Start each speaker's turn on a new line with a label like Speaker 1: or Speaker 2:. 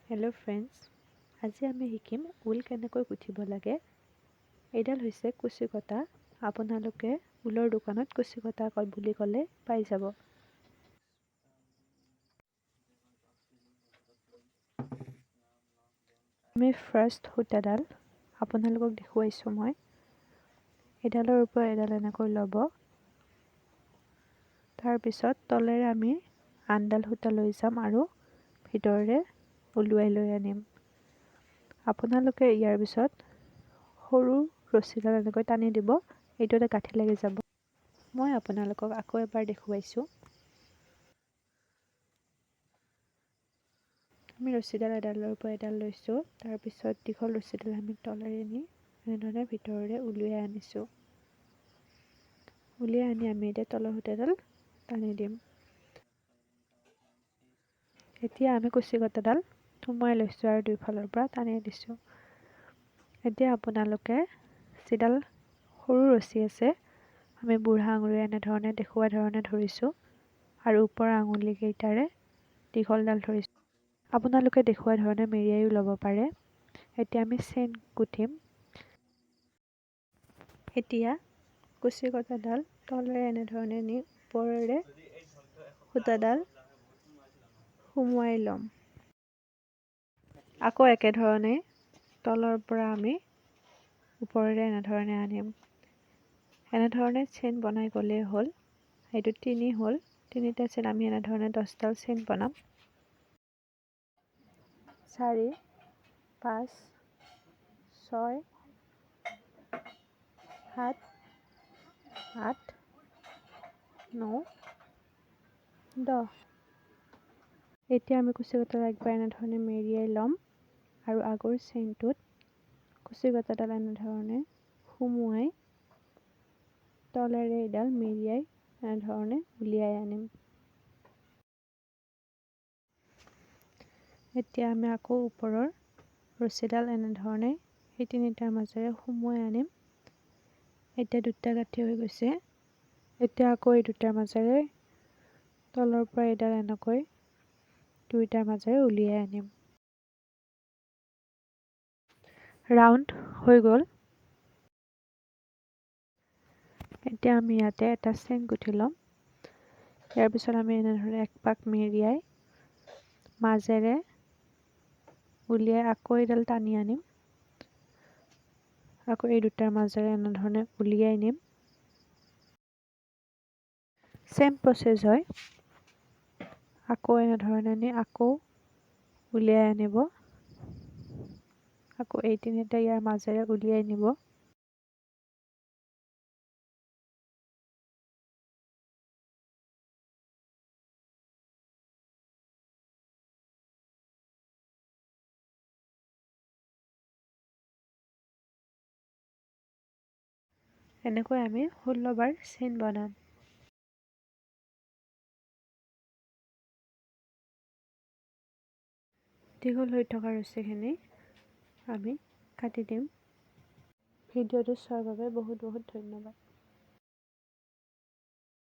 Speaker 1: Hello' friends, আজি আমি শিকিম ঊল কেনেকৈ গুঠিব লাগে। এইডাল হৈছে কুচি কটা। আপোনালোকে ঊলৰ দোকানত কুচি কটা বুলি ক'লে পাই যাব। আমি ফাৰ্ষ্ট সূতাডাল আপোনালোকক দেখুৱাইছোঁ মই। এডালৰ ওপৰত এডাল এনেকৈ ল'ব। তাৰপিছত তলেৰে আমি আনডাল সূতা লৈ যাম আৰু ভিতৰেৰে ওলোৱাই লৈ আনিম। আপোনালোকে ইয়াৰ পিছত সৰু ৰছীডাল এনেকৈ টানি দিব, এইটো এটা গাঁঠি লাগি যাব। মই আপোনালোকক আকৌ এবাৰ দেখুৱাইছোঁ। আমি ৰছীডাল এডালৰ পৰা এডাল লৈছোঁ, তাৰপিছত দীঘল ৰছীডাল আমি তলেৰে নি এনেধৰণে ভিতৰেৰে উলিয়াই আনিছোঁ। উলিয়াই আনি আমি এতিয়া তলৰ সূতাডাল টানি দিম। এতিয়া আমি কুচি কটাডাল সোমোৱাই লৈছোঁ আৰু দুইফালৰ পৰা টানি দিছোঁ। এতিয়া আপোনালোকে যিডাল সৰু ৰছী আছে, আমি বুঢ়া আঙুলিৰে এনেধৰণে দেখুওৱা ধৰণে ধৰিছোঁ আৰু ওপৰৰ আঙুলিকেইটাৰে দীঘলডাল ধৰিছোঁ। আপোনালোকে দেখুওৱা ধৰণে মেৰিয়াইও ল'ব পাৰে। এতিয়া আমি চেইন গুঠিম। এতিয়া কুচি কটাডাল তলেৰে এনেধৰণে নি ওপৰেৰে সূতাডাল সুমুৱাই ল'ম। আকৌ একেধৰণে তলৰ পৰা আমি ওপৰেৰে এনেধৰণে আনিম। এনেধৰণে চেইন বনাই গ'লেই হ'ল। এইটো তিনি হ'ল। তিনিটা চেইন আমি এনেধৰণে 10ডাল চেইন বনাম। 4, 5, 6, 7, 8, 9, 10। এতিয়া আমি কুচি কটাডাল একবাৰ এনেধৰণে মেৰিয়াই ল'ম আৰু আগৰ চেইনটোত কুচি কটাডাল এনেধৰণে সুমুৱাই তলেৰে এডাল মেৰিয়াই এনেধৰণে উলিয়াই আনিম। এতিয়া আমি আকৌ ওপৰৰ ৰছীডাল এনেধৰণে সেই তিনিটাৰ মাজেৰে সুমুৱাই আনিম। এতিয়া দুটা গাঁঠি হৈ গৈছে। এতিয়া আকৌ এই দুটাৰ মাজেৰে তলৰ পৰা এডাল এনেকৈ দুইটাৰ মাজেৰে উলিয়াই আনিম। ৰাউণ্ড হৈ গ'ল। এতিয়া আমি ইয়াতে এটা চেইন গুঠি ল'ম। ইয়াৰ পিছত আমি এনেধৰণে এক পাক মেৰিয়াই মাজেৰে উলিয়াই আকৌ এডাল টানি আনিম। আকৌ এই দুটাৰ মাজেৰে এনেধৰণে উলিয়াই নিম। চেম প্ৰচেছ হয়। আকৌ এনেধৰণে নি আকৌ উলিয়াই আনিব। আকৌ এই তিনিটা ইয়াৰ মাজেৰে উলিয়াই নিব। এনেকৈ আমি 16বাৰ চেইন বনাম। দীঘল হৈ থকা ৰছীখিনি আমি কাটি দিম। ভিডিঅ'টো চোৱাৰ বাবে বহুত বহুত ধন্যবাদ।